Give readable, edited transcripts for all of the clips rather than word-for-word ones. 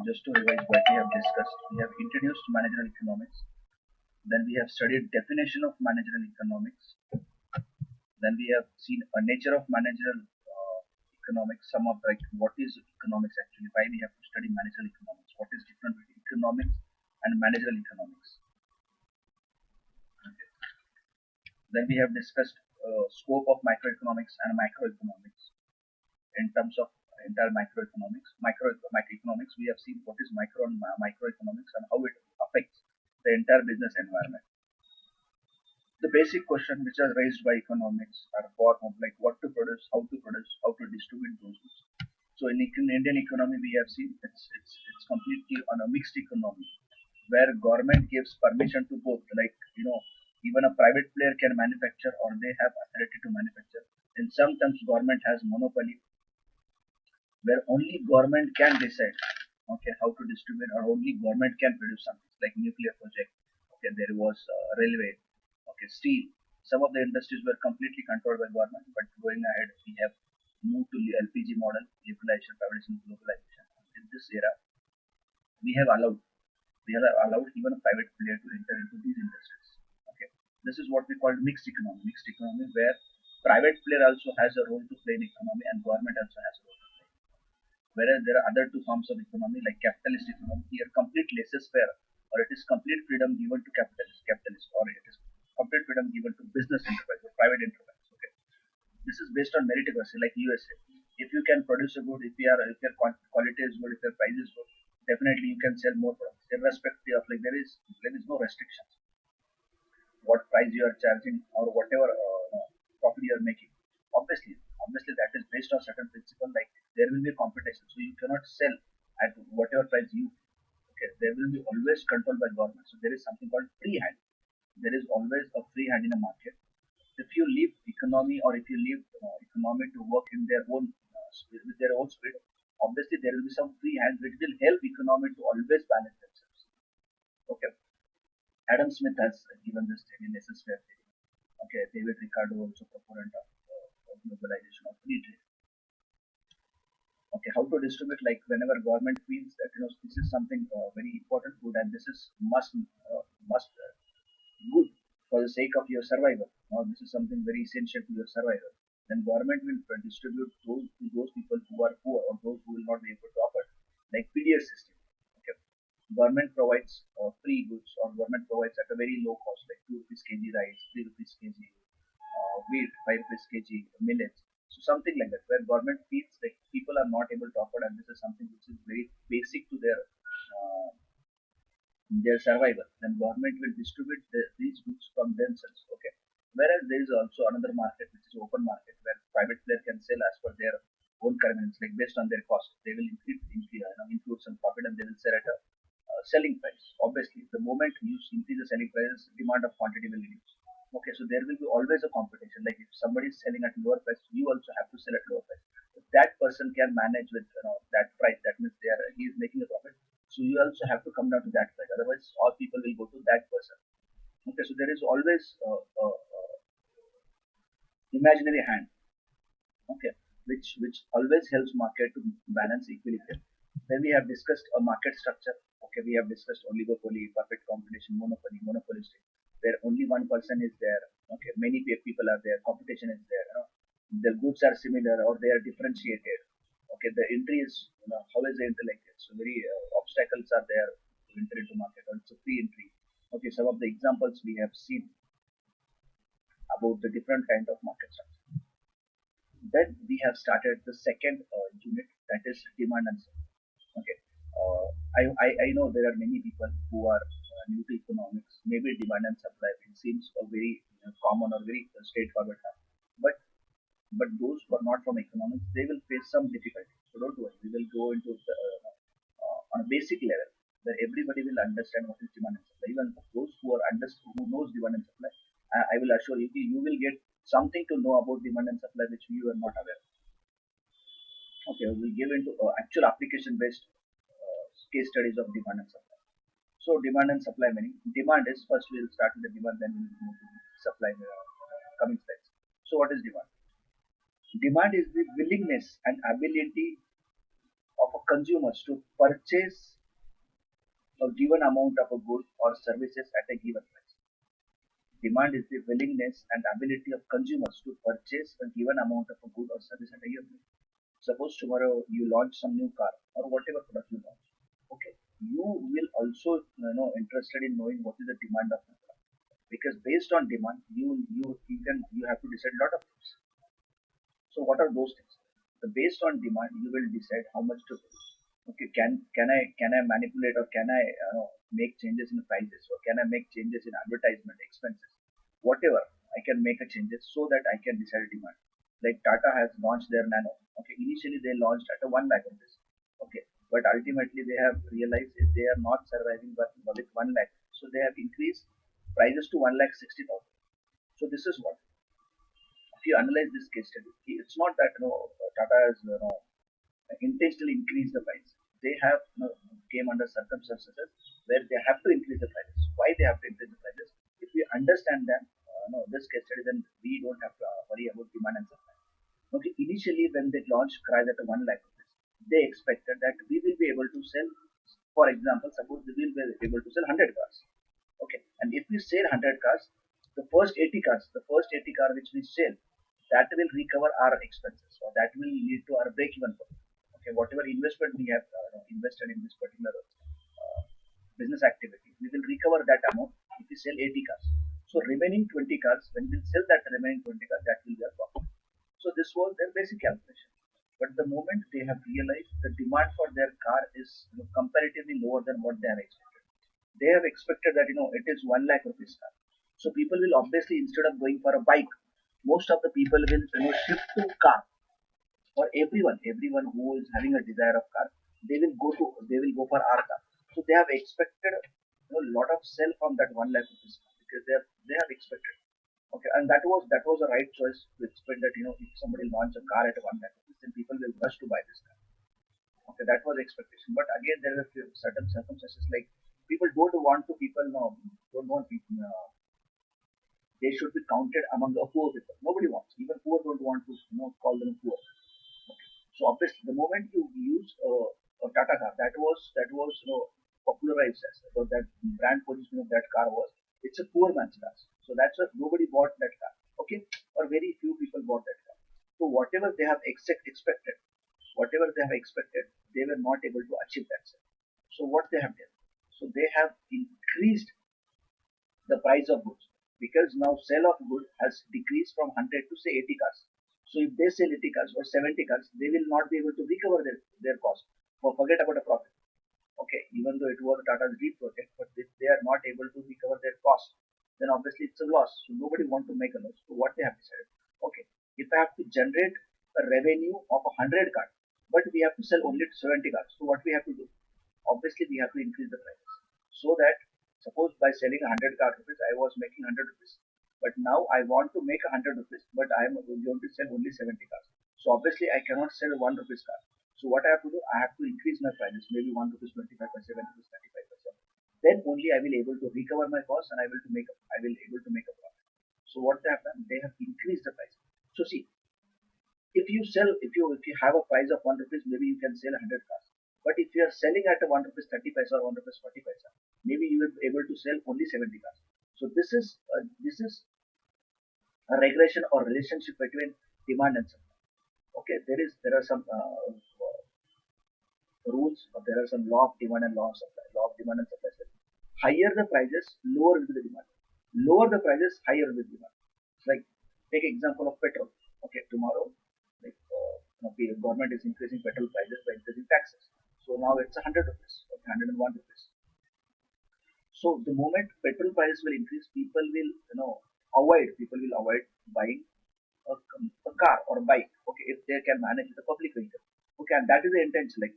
just to revise what we have discussed, we have introduced managerial economics. Then we have studied definition of managerial economics. Then we have seen a nature of managerial economics. Some of like what is economics actually? Why we have to study managerial economics? What is different between economics and managerial economics? Okay. Then we have discussed scope of microeconomics and macroeconomics in terms of entire microeconomics. Microeconomics, we have seen what is microeconomics and how it affects the entire business environment. The basic question which are raised by economics are for like what to produce, how to distribute those goods. So in Indian economy, we have seen it's completely on a mixed economy where government gives permission to both, like even a private player can manufacture or they have authority to manufacture. In some terms, government has monopoly where only government can decide how to distribute or only government can produce something like nuclear project. Okay, there was railway, steel. Some of the industries were completely controlled by government, but going ahead we have moved to the LPG model, liberalization, privatization, globalization. In this era we have allowed even a private player to enter into these industries. Okay, this is what we call mixed economy. Mixed economy where private player also has a role to play in economy and government also has a role to play. Whereas there are other two forms of economy like capitalist economy, here complete laissez-faire, or it is complete freedom given to capitalist, or it is complete freedom given to business enterprise or private enterprise. Okay, this is based on meritocracy, like USA. If you can produce a good, if your quality is good, if your price is good, definitely you can sell more products, irrespective of like there is no restrictions what price you are charging or whatever profit you are making. Obviously that is based on certain principle. Like there will be competition, so you cannot sell at whatever price you. Okay, there will be always controlled by government. So there is something called free hand. There is always a free hand in a market. If you leave economy or if you leave economy to work in their own with their own speed, obviously there will be some free hand which will help economy to always balance themselves. Okay, Adam Smith has given this theory, necessary theory. Okay, David Ricardo also proponent of globalization of free trade. Okay, how to distribute, like whenever government feels that this is something very important good and this is must good for the sake of your survival, or this is something very essential to your survival, then government will distribute those to those people who are poor or those who will not be able to afford, like PDS system. Okay, government provides free goods or government provides at a very low cost, like 2 rupees kg rice, 3 rupees kg wheat, 5 rupees kg millets. So something like that, where government feels like people are not able to afford, and this is something which is very basic to their survival. Then government will distribute these goods from themselves. Okay. Whereas there is also another market which is open market where private player can sell as per their own convenience, like based on their cost. They will include some profit and they will sell at a selling price. Obviously, the moment you increase the selling prices, demand of quantity will reduce. Okay, so there will be always a competition. Like if somebody is selling at lower price, you also have to sell at lower price. If that person can manage with that price, that means he is making a profit. So you also have to come down to that price. Otherwise, all people will go to that person. Okay, so there is always imaginary hand. Okay, which always helps market to balance equilibrium. Then we have discussed a market structure. Okay, we have discussed oligopoly, perfect competition, monopolistic, where only one person is there. Okay, many people are there, competition is there. The goods are similar or they are differentiated. Okay, the entry is how is the entry like this? So very obstacles are there to enter into market, or it's a free entry. Okay, some of the examples we have seen about the different kind of market structure. Then we have started the second unit, that is demand and supply. Okay, I know there are many people who are new to economics. Maybe demand and supply it seems a very common or very straightforward term, but those who are not from economics, they will face some difficulty. So don't worry, we will go into the, on a basic level where everybody will understand what is demand and supply. Even those who knows demand and supply, I will assure you, you will get something to know about demand and supply which you are not aware. Okay, we will give into actual application-based case studies of demand and supply. So demand and supply meaning, demand is, first we will start with the demand, then we will move to the supply coming slides. So what is demand? Demand is the willingness and ability of a consumers to purchase a given amount of a good or services at a given price. Demand is the willingness and ability of consumers to purchase a given amount of a good or service at a given price. Suppose tomorrow you launch some new car or whatever product you launch. Okay, you will also interested in knowing what is the demand of the product, because based on demand you have to decide a lot of things. So what are those things? So based on demand, you will decide how much to pay. Okay, can I manipulate, or can I make changes in the prices, or can I make changes in advertisement expenses? Whatever, I can make a changes so that I can decide demand. Like Tata has launched their Nano. Okay, initially they launched at a 1 lakh rupees. Okay, but ultimately they have realized if they are not surviving with 1 lakh, so they have increased prices to 1,60,000. So this is what, if you analyze this case study, it's not that Tata has intentionally increased the price. They have came under circumstances where they have to increase the prices. Why they have to increase the prices? If we understand that this case study, then we don't have to worry about demand and supply. Okay, initially when they launched Cry at 1 lakh rupees, they expected that we will be able to sell, for example, suppose we will be able to sell 100 cars. Okay, and if we sell 100 cars, the first 80 car which we sell, that will recover our expenses, or that will lead to our break-even point. Okay, whatever investment we have invested in this particular business activity, we will recover that amount if we sell 80 cars. So remaining 20 cars, when we sell that remaining 20 cars, that will be our profit. So this was their basic calculation. But the moment they have realized the demand for their car is comparatively lower than what they have expected, they have expected that it is 1 lakh rupees car. So people will obviously, instead of going for a bike, most of the people will shift to car. For everyone who is having a desire of car, they will go for our car. So they have expected a lot of sell from that 1 lakh rupees car, because they have expected. Okay, and that was a right choice to expect that if somebody launch a car at 1 lakh rupees, then people will rush to buy this car. Okay, that was expectation. But again, there are certain circumstances, like people don't want people. They should be counted among the poor people. Nobody wants. Even poor don't want to call them poor. Okay. So obviously, the moment you use a Tata car, that was popularized as so that brand positioning of that car was, it's a poor man's car. So that's why nobody bought that car. Okay, or very few people bought that car. So whatever they have expected, they were not able to achieve that. So what they have done? So they have increased the price of goods, because now sale of goods has decreased from 100 to say 80 cars. So if they sell 80 cars or 70 cars, they will not be able to recover their cost. Forget about a profit. Okay, even though it was Tata's deep project, but if they are not able to recover their cost, then obviously it's a loss. So nobody want to make a loss. So what they have decided? Okay, if I have to generate a revenue of 100 cars, but we have to sell only 70 cars, so what we have to do? Obviously we have to increase the prices, so that suppose by selling 100 car rupees, I was making 100 rupees. But now I want to make 100 rupees, but I am going to sell only 70 cars. So obviously I cannot sell 1 rupees car. So what I have to do? I have to increase my prices, maybe 1 rupees 25 paise, 7 rupees 35 paise. Then only I will able to recover my cost, and I will able to make a profit. So what they have done? They have increased the price. So see, if you have a price of 1 rupees, maybe you can sell 100 cars. But if you are selling at a 1 rupees 30 paise or 1 rupees 40 paise, maybe you will be able to sell only 70 cars. So this is a regression or relationship between demand and supply. Okay, there are some rules, or there are some law of demand and law of supply. Law of demand and supply says, higher the prices, lower will be the demand. Lower the prices, higher will be the demand. It's like, take example of petrol. Okay, tomorrow, like the government is increasing petrol prices by increasing taxes. So now it's 100 rupees, okay, 101 rupees. So the moment petrol prices will increase, people will avoid buying a car or a bike. Okay, if they can manage the public vehicle. Okay, and that is the intention. Like,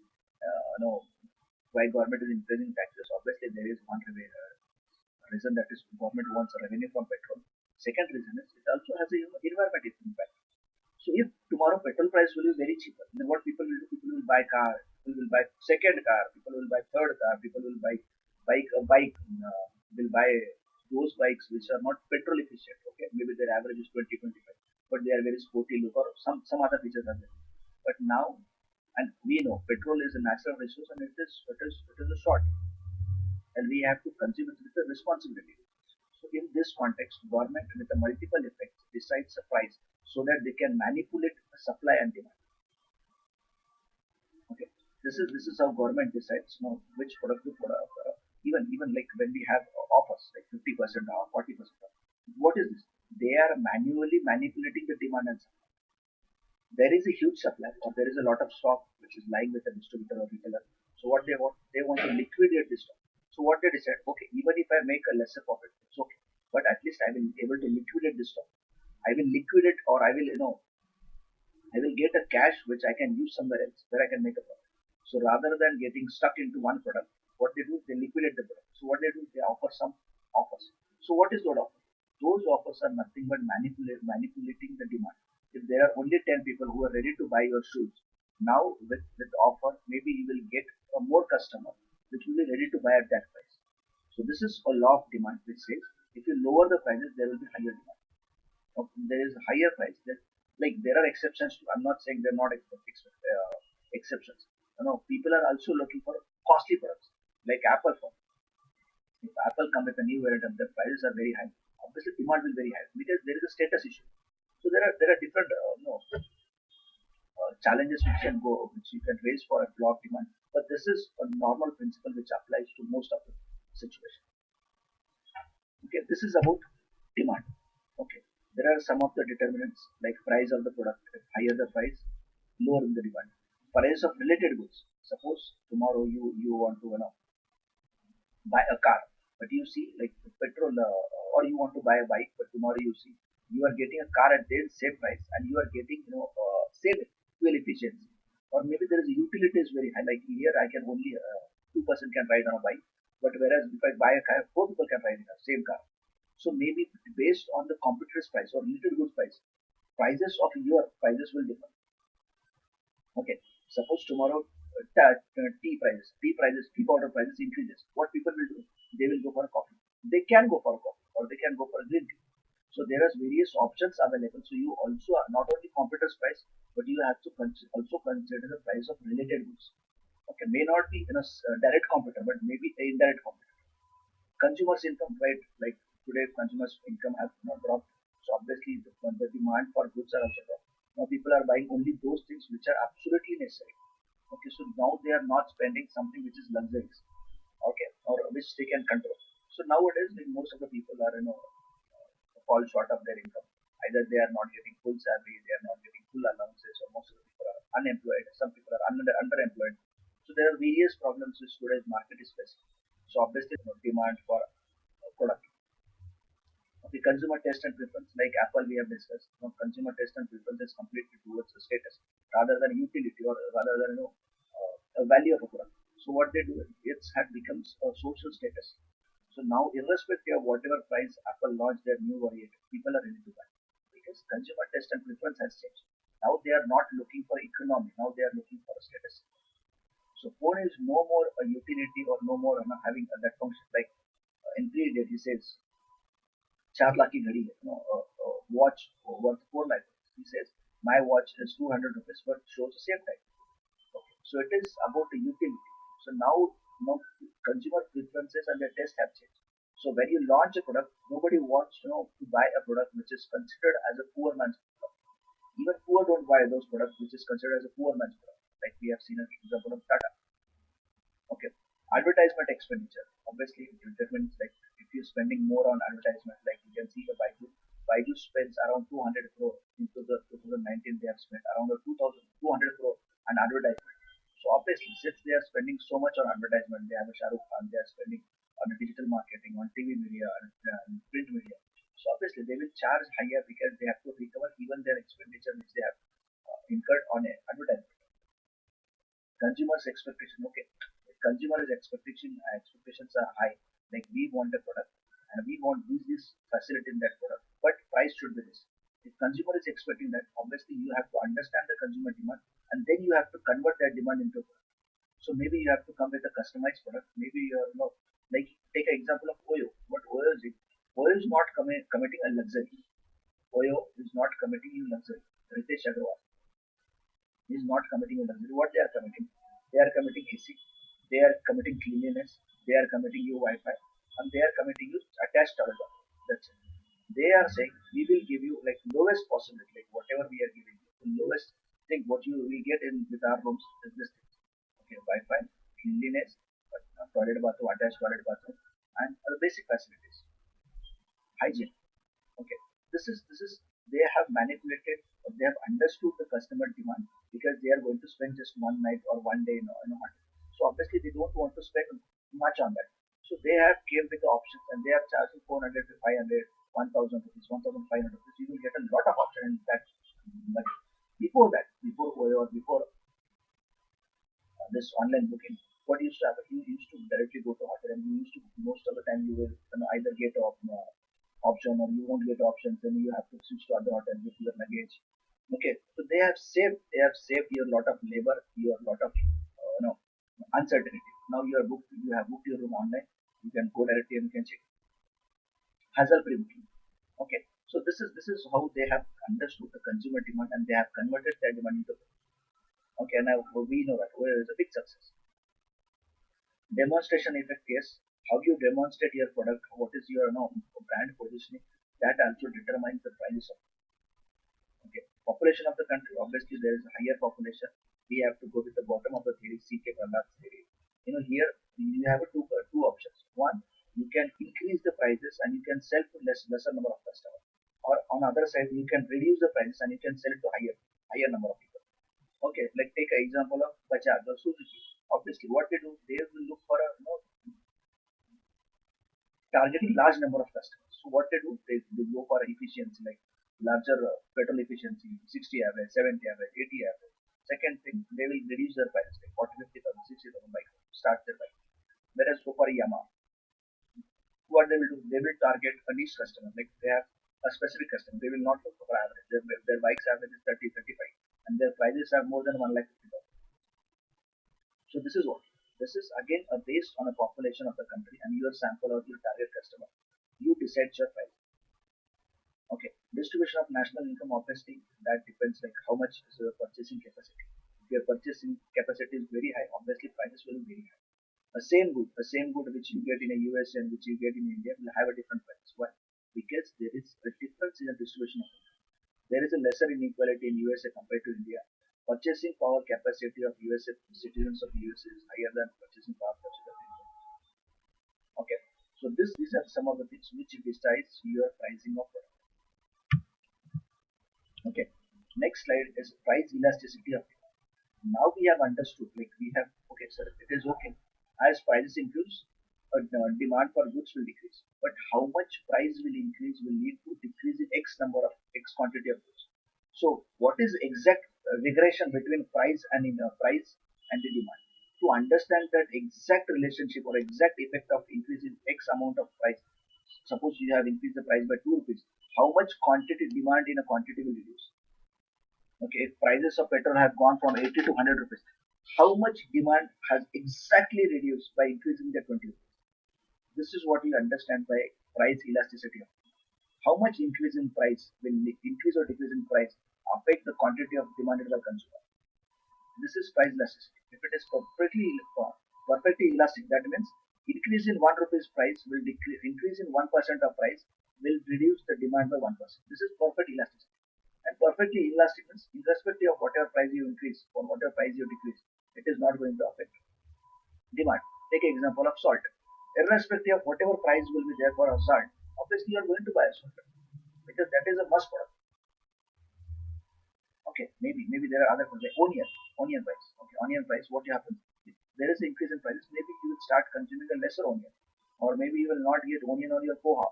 why government is increasing taxes? Obviously, there is one reason, that is government wants a revenue from petrol. Second reason is it also has a environmental impact. So if tomorrow petrol price will be very cheaper, then what people will do? People will buy car. People will buy second car. People will buy third car. People will buy bike. Will buy those bikes which are not petrol efficient. Okay, maybe their average is 20 25, but they are very sporty look, or some other features are there. But now, And we know petrol is a natural resource and it is a short, and we have to consume it with a responsibility. So in this context, government with a multiple effects decides the price so that they can manipulate the supply and demand. Okay, this is how government decides now which product to put up. Even like when we have offers like 50% off, 40% off. What is this? They are manually manipulating the demand and supply. There is a huge supply or there is a lot of stock which is lying with a distributor or retailer. So what they want to liquidate this stock. So what they decide, okay, even if I make a lesser profit, it's okay, but at least I will be able to liquidate this stock. I will liquidate, or I will, I will get a cash which I can use somewhere else where I can make a profit. So rather than getting stuck into one product, what they do is they liquidate the product. So what they do is they offer some offers. So what is that offer? Those offers are nothing but manipulating the demand. If there are only 10 people who are ready to buy your shoes, now with offer, maybe you will get a more customer which will be ready to buy at that price. So this is a law of demand which says if you lower the prices, there will be higher demand. There is a higher price. Like there are exceptions. I'm not saying they're not exceptions. People are also looking for costly products like Apple phone. If Apple come with a new variant, the prices are very high. Obviously, demand will be very high because there is a status issue. So there are different challenges which you can raise for a block demand. But this is a normal principle which applies to most of the situations. Okay, this is about demand. Okay, there are some of the determinants like price of the product. If higher the price, lower in the demand. Price of related goods. Suppose tomorrow you want to buy a car, but you see like petrol, or you want to buy a bike, but tomorrow you see you are getting a car at the same price, and you are getting same fuel efficiency, or maybe there is a utility is very high. Like here, I can only 2% can ride on a bike, but whereas if I buy a car, four people can ride in a same car. So maybe based on the competitor's price or related goods price, prices of your prices will differ. Okay. Suppose tomorrow tea powder prices increases. What people will do? They will go for a coffee. They can go for a coffee or they can go for a green tea. So there are various options available. So you also are not only competitors price, but you have to also consider the price of related goods. Okay, may not be direct competitor, but maybe a indirect competitor. Consumers income, right? Like today, consumers income has not dropped. So obviously the demand for goods are also dropped. Now people are buying only those things which are absolutely necessary. Okay, so now they are not spending something which is luxuries. Okay, or which they can control. So nowadays, like, most of the people are fall short of their income. Either they are not getting full salary, they are not getting full allowances, or most of the people are unemployed. Some people are underemployed. So there are various problems which today's market is facing. So obviously, demand for product. Okay, consumer taste and preference, like Apple we have discussed. Consumer taste and preference is completely towards the status rather than utility or rather than a value of a product. So what they do, it's had becomes a social status. So now, irrespective of whatever price Apple launched their new variant, people are ready to buy because consumer taste and preference has changed. Now they are not looking for economy. Now they are looking for a status. So phone is no more a utility or no more having that function. Like in 3 days, he says 4 lakh की घड़ी है, watch worth 4 lakh. He says my watch is 200 rupees, but shows the same time. Okay. So it is about the utility. So now consumer preferences and their taste have changed. So when you launch a product, nobody wants to buy a product which is considered as a poor man's product. Even poor don't buy those products which is considered as a poor man's product. Like we have seen an example of Tata. Okay. Advertisement expenditure. Obviously, it determines like if you're spending more on advertisement, like you can see the Baidu. Baidu spends around 200 crore into the 2019. They have spent around 2,200 crore on advertisement. So obviously, since they are spending so much on advertisement, they have a Shahrukh Khan. They are spending on the digital marketing, on TV media, and print media. So obviously, they will charge higher because they have to recover even their expenditure which they have incurred on advertisement. Consumers expectation, okay, if consumer is expectations are high, like we want a product and we want this facility in that product, but price should be this. If consumer is expecting that, obviously you have to understand the consumer demand and then you have to convert that demand into a product. So maybe you have to come with a customized product. Maybe like take an example of Oyo. What Oyo is, Oyo is not committing a luxury. Oyo is not committing in luxury. Ritesh Agarwal. is not committing a luxury. What they are committing? They are committing AC, they are committing cleanliness, they are committing you Wi-Fi, and they are committing you attached toilet bathroom. That's it. They are saying we will give you like lowest possibility, like whatever we are giving you, the lowest thing what you we get in with our rooms is this thing. Okay, Wi-Fi, cleanliness, toilet bathroom, attached toilet bathroom, and other basic facilities, hygiene. Okay, this is they have manipulated or they have understood the customer demand because they are going to spend just one night or one day in a hotel. So obviously they don't want to spend much on that. So they have came with the options and they are charging 400 to 500, 1000 rupees, 1500 rupees. You will get a lot of option in that. But before that, before this online booking, what used to happen? You used to directly go to hotel and you used to most of the time you will either get option or you won't get options, then you have to switch to other hotel with your luggage. Okay, so they have saved your lot of labor, your lot of uncertainty. Now you have booked your room online. You can go directly and you can check hassle free booking. Okay, so this is how they have understood the consumer demand and they have converted that demand into okay. Now we know that well, it's a big success. Demonstration effect, yes. How you demonstrate your product, what is your brand positioning, that also determines the price of. Okay, population of the country. Obviously, there is a higher population. We have to go with the bottom of the theory, CK Prahlad theory. Here you have two options. One, you can increase the prices and you can sell to lesser number of customers. Or on the other side, you can reduce the prices and you can sell it to higher number of people. Okay, like take an example of Bajaj or Suzuki. Obviously, what they do, they will look for a targeting large number of customers. So what they go for efficiency, like larger petrol efficiency, 60 average, 70 average, 80 average. Second thing, they will reduce their price, like 40, 50,000, 60,000 bike, start their bike. Whereas so for Yamaha, what they will do, they will target a niche customer, like they have a specific customer. They will not look for average. Their bikes average is 30, 35, and their prices are more than 1,50,000. So this is what. This is again based on a population of the country and your sample of your target customer. You decide your price. Okay. Distribution of national income obviously that depends like how much is your purchasing capacity. If your purchasing capacity is very high, obviously prices will be very high. The same good which you get in a US and which you get in India will have a different price. Why? Because there is a difference in the distribution of income. There is a lesser inequality in USA compared to India. Purchasing power capacity of USA citizens of USA is higher than purchasing power capacity of India. Okay, so these are some of the things which decides your pricing of product. Okay, next slide is price elasticity of demand. Now we have understood, like we have okay, sir, it is okay. As prices increase, demand for goods will decrease. But how much price will increase will lead to decrease in X number of X quantity of goods. So what is exact regression between price and price and the demand? To understand that exact relationship or exact effect of increase in X amount of price, suppose you have increased the price by 2 rupees, how much quantity demand in a quantity will reduce? Okay, if prices of petrol have gone from 80 to 100 rupees, how much demand has exactly reduced by increasing the 20 rupees? This is what we understand by price elasticity. How much increase in price will increase or decrease in price affect the quantity of demanded by consumer? This is price elasticity. If it is perfectly elastic, that means increase in 1 rupees price will decrease, increase in 1% of price will reduce the demand by 1%. This is perfect elasticity. And perfectly elastic means irrespective of whatever price you increase or whatever price you decrease, it is not going to affect demand. Take an example of salt. Irrespective of whatever price will be there for a salt, obviously you are going to buy a salt because that is a must product. Okay, maybe there are other things like onion price. Okay, onion price. What happens? If there is an increase in prices, maybe you will start consuming a lesser onion, or maybe you will not get onion on your poha.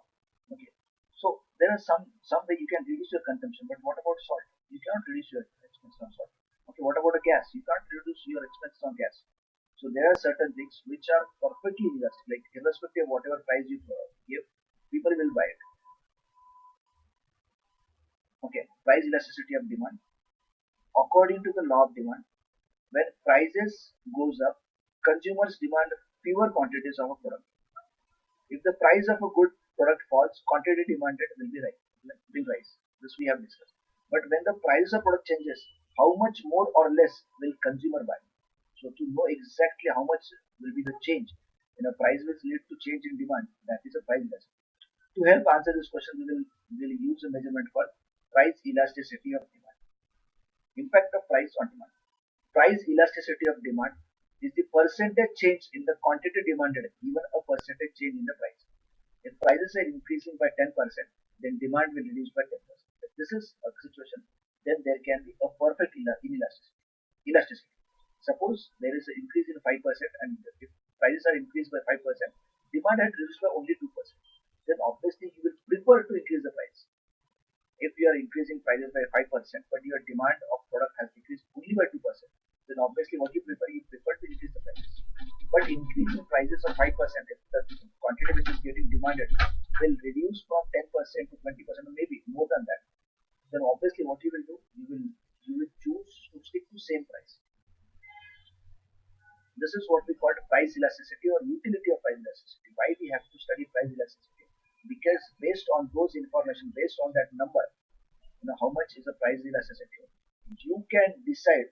Okay, so there are some way you can reduce your consumption, but what about salt? You cannot reduce your expense on salt. Okay, what about a gas? You can't reduce your expenses on gas. So there are certain things which are perfectly elastic, like irrespective of whatever price you give, people will buy it. Okay, price elasticity of demand. According to the law of demand, when prices goes up, consumers demand fewer quantities of a product. If the price of a good product falls, quantity demanded will rise. This we have discussed. But when the price of product changes, how much more or less will consumer buy? So to know exactly how much will be the change in a price which lead to change in demand, that is a price elasticity. To help answer this question, we will use a measurement called price elasticity of demand. Impact of price on demand. Price elasticity of demand is the percentage change in the quantity demanded given a percentage change in the price. If prices are increasing by 10%, then demand will reduce by 10%. If this is a situation, then there can be a perfect inelasticity. Elasticity. Suppose there is an increase in 5% and if prices are increased by 5%, demand had reduced by only 2%. Then obviously you will prefer to increase the price. If you are increasing prices by 5%, but your demand of product has decreased only by 2%, then obviously what you prefer to increase the prices. But increasing prices of 5%, if the quantity which is getting demanded will reduce from 10% to 20% or maybe more than that, then obviously what you will do, you will choose to stick to same price. This is what we call price elasticity or utility of price elasticity. Why we have to study price elasticity? Because based on those information, based on that number, how much is the price elasticity, you can decide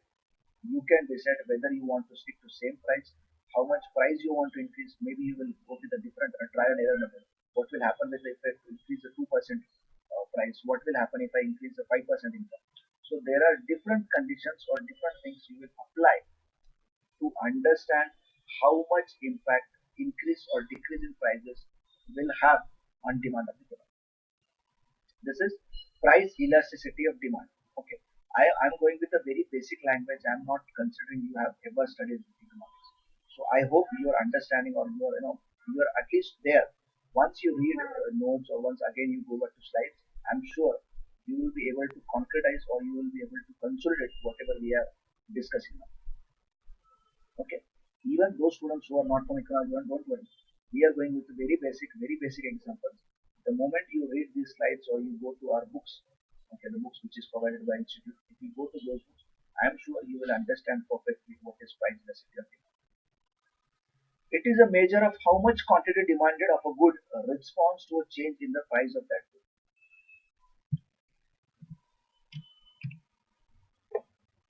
whether you want to stick to same price, how much price you want to increase. Maybe you will go with a different trial and error method. What will happen if I increase the 2% price? What will happen if I increase the 5% income? So there are different conditions or different things you will apply to understand how much impact increase or decrease in prices will have on demand of the product. This is price elasticity of demand. Okay. I'm going with a very basic language. I'm not considering you have ever studied economics. So I hope your understanding or you are at least there. Once you read notes or once again you go back to slides, I'm sure you will be able to concretize or you will be able to consolidate whatever we are discussing now. Okay. Even those students who are not from economics, don't worry. We are going with very basic examples. The moment you read these slides or you go to our books, okay, the books which is provided by institute, if you go to those books, I am sure you will understand perfectly what is price elasticity of demand. It is a measure of how much quantity demanded of a good response to a change in the price of that good.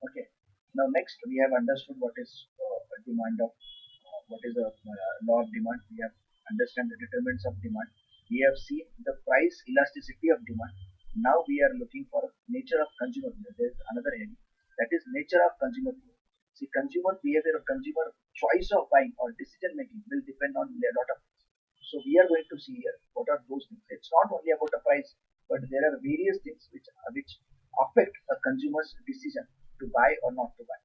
Okay. Now next we have understood what is a demand of what is a law of demand. We have understand the determinants of demand. We have seen the price elasticity of demand. Now we are looking for nature of consumer behavior. There is another heading, that is nature of consumer behavior. See, consumer behavior or consumer choice of buying or decision making will depend on a lot of things. So we are going to see here what are those things. It's not only about the price, but there are various things which affect a consumer's decision to buy or not to buy.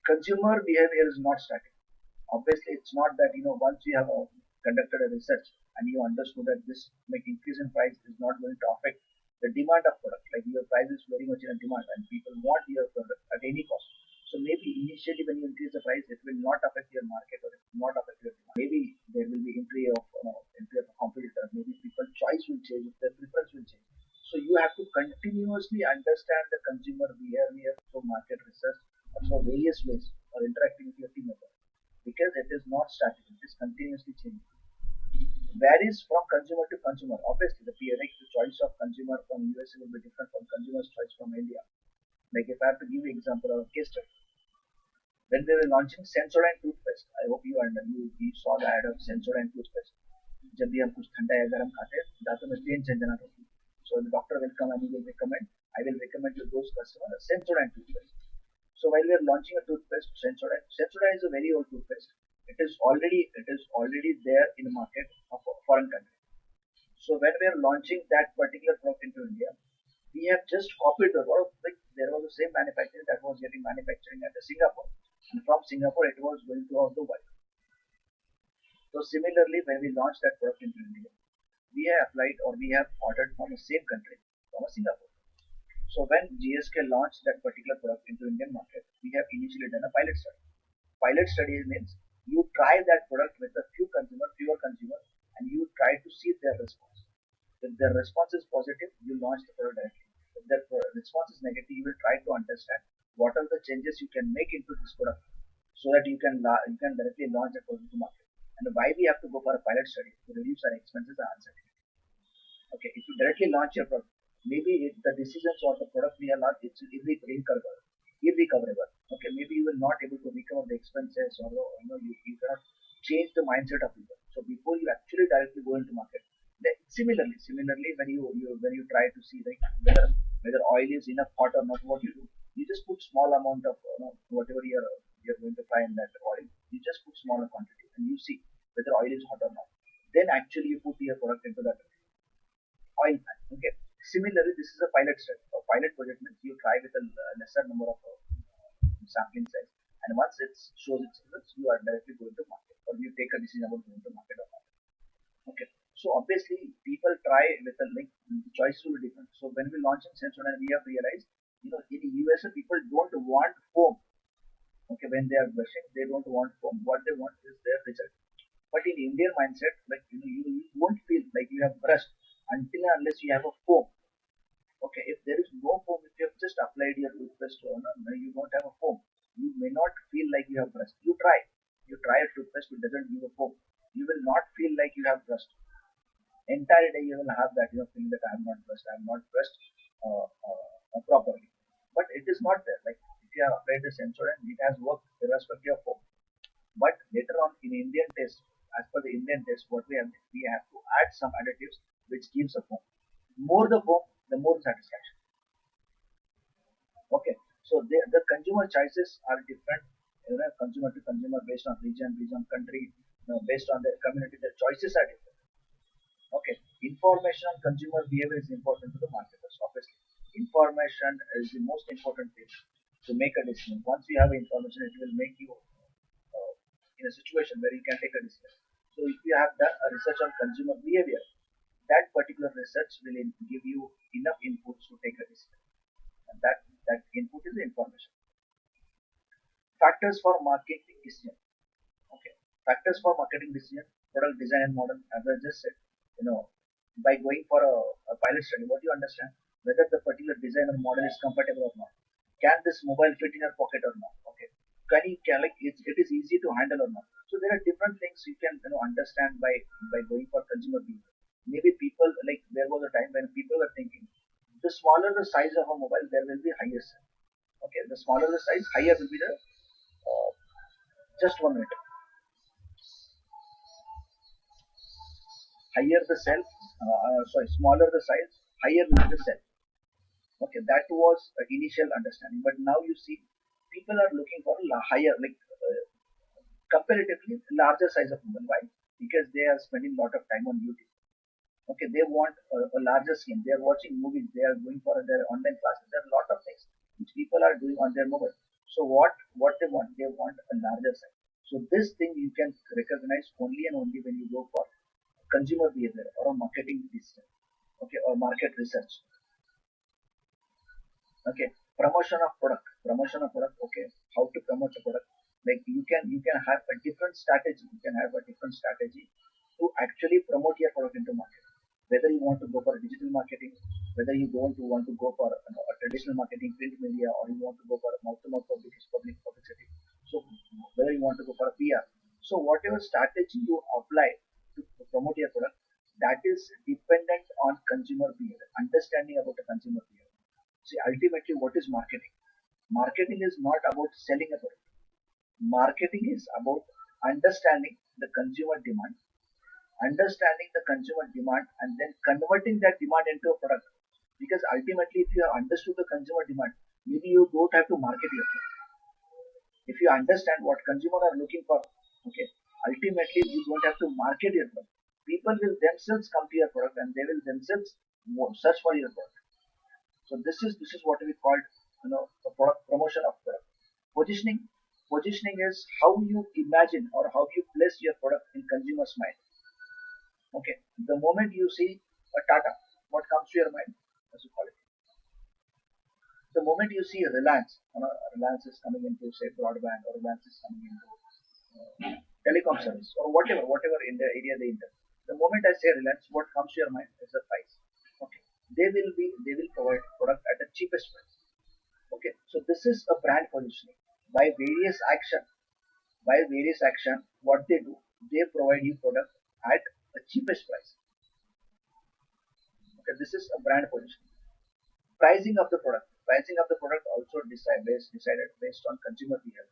Consumer behavior is not static. Obviously, it's not that once you have conducted a research and you understood that this increase in price is not going to affect the demand of product. Like your price is very much in a demand and people want your product at any cost. So maybe initially when you increase the price, it will not affect your market or it will not affect your demand. Maybe there will be entry of a competitor. Maybe people's choice will change, their preference will change. So you have to continuously understand the consumer behavior through market research or through various ways or interacting with your team member, because it is not static, it is continuously changing. Varies from consumer to consumer. Obviously, the choice of consumer from USA will be different from consumer's choice from India. Like if I have to give you example of a case study, when they were launching Sensodyne toothpaste, I hope you saw the ad of Sensodyne toothpaste. जब भी हम कुछ ठंडा या गर्म खाते हैं, दांतों में पेन झंझनाहट होती है. So the doctor will come and he will recommend. I will recommend to those customers Sensodyne toothpaste. So while we are launching a toothpaste, Sensodyne is a very old toothpaste. It is already there in the market of a foreign country. So when we are launching that particular product into India, we have just copied there was the same manufacturer that was getting manufacturing at Singapore, and from Singapore it was going to the world. So similarly, when we launched that product into India, we have applied or we have ordered from the same country, from Singapore. So when GSK launched that particular product into Indian market, we have initially done a pilot study. Pilot study means you try that product with a fewer consumers, and you try to see their response. If their response is positive, you launch the product directly. If their response is negative, you will try to understand what are the changes you can make into this product so that you can directly launch the product to market. And why we have to go for a pilot study? To reduce our expenses and uncertainty. Okay, if you directly launch your product, Maybe the decisions or the product we are not, it's irrecoverable. Okay, maybe you will not able to recover the expenses, or you cannot change the mindset of people. So before you actually directly go into market, similarly when you try to see like whether oil is enough hot or not, what you do, you just put small amount of whatever you're going to fry in that oil. You just put smaller quantity and you see whether oil is hot or not. Then actually you put your product into that oil pan. Okay. Similarly, this is a pilot study. A pilot project means you try with a lesser number of sampling size, and once it shows its results, you are directly going to market, or you take a decision about going to market or not. Okay. So obviously, people try with a link. The choice will be different. So when we launch in Sensodyne, we have realized, in the USA, people don't want foam. Okay, when they are brushing, they don't want foam. What they want is their result. But in Indian mindset, like you won't feel like you have brushed until and unless you have a foam. Okay, if there is no foam, if you have just applied your toothpaste to you don't have a foam. You may not feel like you have brushed. You try a toothpaste, it doesn't give a foam. You will not feel like you have brushed. Entire day you will have that feeling that I have not brushed properly. But it is not there. Like if you have applied the sensor and it has worked irrespective of foam. But later on in Indian test, as per the Indian test, what we have to add some additives which gives a foam. More the foam, the more satisfaction. Okay, so the consumer choices are different, consumer to consumer, based on region, based on country, based on their community. The choices are different. Okay, information on consumer behavior is important to the marketers. Obviously, information is the most important thing to make a decision. Once you have information, it will make you in a situation where you can take a decision. So if you have done a research on consumer behavior, that particular research will give you enough inputs to take a decision. And that input is the information. Factors for marketing decision. Okay. Factors for marketing decision, product design and model, as I just said, by going for a pilot study, what you understand, whether the particular design or model is compatible or not. Can this mobile fit in your pocket or not? Okay. Can like it is easy to handle or not? So there are different things you can understand by going for consumer behavior. Maybe people, like there was a time when people were thinking, the smaller the size of a mobile, there will be higher sale. Okay, the smaller the size, higher will be the just 1 minute. Higher the cell, smaller the size, higher will be the cell. Okay, that was initial understanding. But now you see, people are looking for a higher, like comparatively larger size of mobile. Why? Because they are spending a lot of time on YouTube. Okay, they want a larger screen. They are watching movies. They are going for their online classes. There are a lot of things which people are doing on their mobile. So what they want? They want a larger size. So this thing you can recognize only and only when you go for consumer behavior or a marketing decision. Okay, or market research. Okay, promotion of product. Okay, how to promote the product? Like you can have a different strategy. You can have a different strategy to actually promote your product into market. Whether you want to go for digital marketing, whether you don't want to go for a traditional marketing, print media, or you want to go for a mouth-to-mouth public publicity. So whether you want to go for a PR. So whatever strategy you apply to promote your product, that is dependent on consumer behavior, understanding about the consumer behavior. See, ultimately, what is marketing? Marketing is not about selling a product. Marketing is about understanding the consumer demand, and then converting that demand into a product. Because ultimately, if you have understood the consumer demand, maybe you don't have to market yourself. If you understand what consumers are looking for, okay, ultimately you don't have to market your product. People will themselves come to your product and they will themselves search for your product. So this is what we call a product promotion of product. Positioning. Positioning is how you imagine or how you place your product in consumer's mind. Okay. The moment you see a Tata, what comes to your mind? As you call it. The moment you see Reliance, Reliance is coming into say broadband, or Reliance is coming into telecom service, or whatever in the area they enter. The moment I say Reliance, what comes to your mind is the price. Okay, they will provide product at the cheapest price. Okay, so this is a brand positioning. By various action, what they do, they provide you product at a cheapest price. Okay, this is a brand positioning. Pricing of the product. Pricing of the product also decided based on consumer behavior.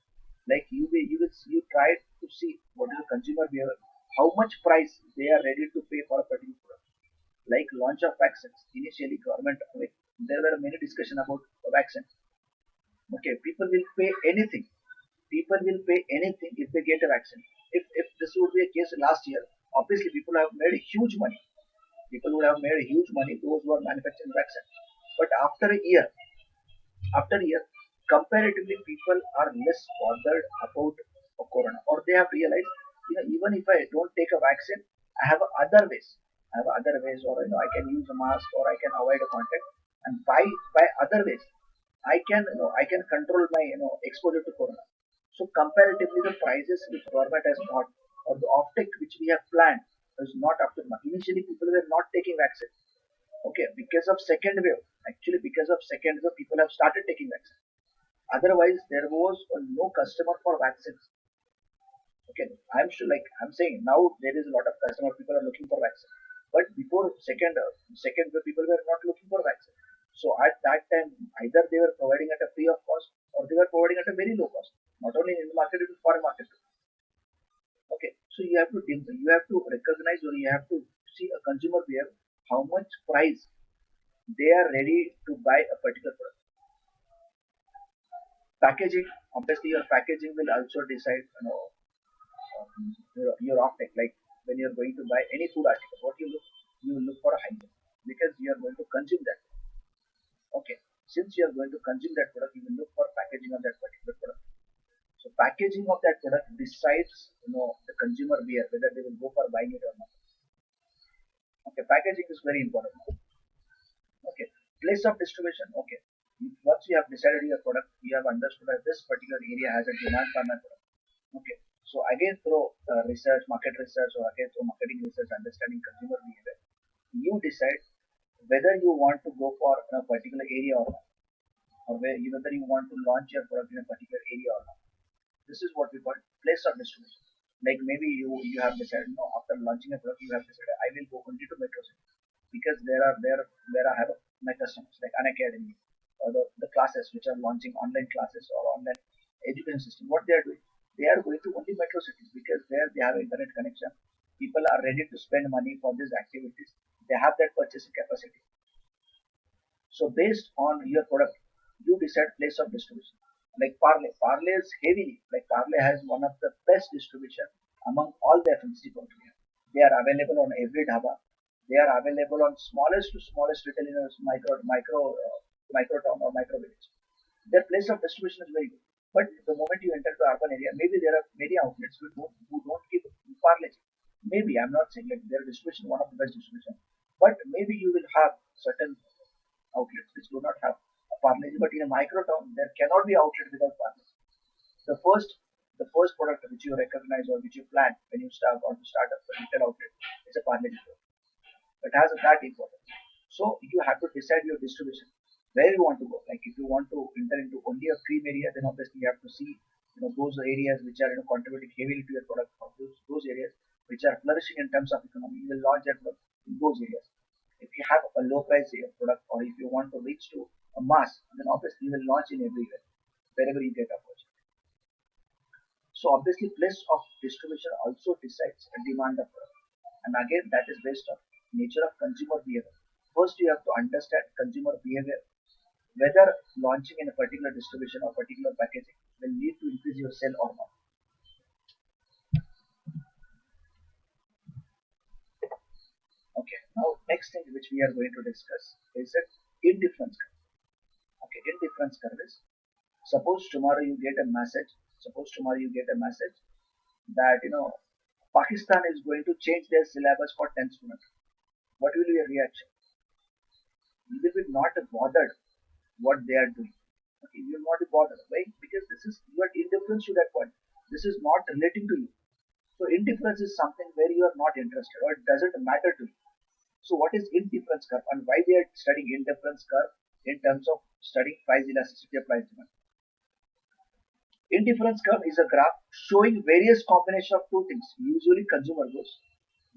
Like you try to see what is the consumer behavior, how much price they are ready to pay for a particular product. Like launch of vaccines. Initially, government, like, there were many discussion about vaccine. Okay, people will pay anything. People will pay anything if they get a vaccine. If this would be a case last year, obviously people have made huge money. People would have made huge money, those who are manufacturing vaccine. But after a year, comparatively people are less bothered about corona, or they have realized, even if I don't take a vaccine, I have other ways. I have other ways, or I can use a mask, or I can avoid a contact, and by other ways, I can control my exposure to corona. So comparatively, the prices which government has got, or the offtake which we have planned, is not up to mark. Initially, people were not taking vaccine. Okay, because of second wave. Actually, because of second wave, people have started taking vaccine. Otherwise, there was no customer for vaccines. Okay, I'm sure, like I'm saying, now there is a lot of customer. People are looking for vaccine, but before second wave, people were not looking for vaccine. So at that time, either they were providing at a free of cost, or they were providing at a very low cost. Not only in the market, it is foreign market too. Okay, so you have to recognize, or you have to see a consumer behavior, how much price they are ready to buy a particular product. Packaging, obviously, your packaging will also decide, your offtake. Like when you're going to buy any food article, what you will look for a hygiene, because you are going to consume that. Okay, since you are going to consume that product, you will look for packaging of that particular product. So packaging of that product decides, the consumer behavior, whether they will go for buying it or not. Okay, packaging is very important. Okay, place of distribution. Okay, once you have decided your product, you have understood that this particular area has a demand for my product. Okay, so again through research, market research, or again through marketing research, understanding consumer behavior, you decide whether you want to go for a particular area or not, or whether you want to launch your product in a particular area or not. This is what we call place of distribution. Like maybe you have decided, no, after launching a product, you have decided I will go only to metro cities, because there are there where I have my customers like an academy, or the classes which are launching online classes or online education system. What they are doing, they are going to only metro cities, because there they have internet connection. People are ready to spend money for these activities. They have that purchasing capacity. So based on your product, you decide place of distribution. Like Parley is heavily, like Parley has one of the best distribution among all the FMCG companies. They are available on every dhaba. They are available on smallest to smallest retailers, micro town or micro village. Their place of distribution is very good. But the moment you enter the urban area, maybe there are many outlets who don't give Parley. Maybe I'm not saying like their distribution one of the best distribution, but maybe you will have certain outlets which do not have a Parle-G. But in a micro town, there cannot be outlet without Parle-G. The first, the first product which you recognize or which you plan when you want to start up a retail outlet is a Parle-G product. It has that importance. So you have to decide your distribution, where you want to go. Like if you want to enter into only a cream area, then obviously you have to see, those areas which are contributing heavily to your product, or those areas which are flourishing in terms of economy. You will launch that product in those areas. If you have a low price product, or if you want to reach to a mass, then obviously you will launch in everywhere, wherever you get opportunity. So obviously place of distribution also decides the demand of product. And again, that is based on nature of consumer behavior. First, you have to understand consumer behavior, whether launching in a particular distribution or particular packaging will lead to increase your sale or not. Okay, now next thing which we are going to discuss is that indifference curve. Okay, indifference curve is, suppose tomorrow you get a message. Suppose tomorrow you get a message that Pakistan is going to change their syllabus for 10th students. What will be your reaction? You will be not bothered what they are doing. Okay, you will not be bothered. Why? Because this is you are indifference to that point. This is not relating to you. So indifference is something where you are not interested, or it doesn't matter to you. So what is indifference curve, and why we are studying indifference curve in terms of studying price elasticity of price demand? Indifference curve is a graph showing various combination of two things, usually consumer goods,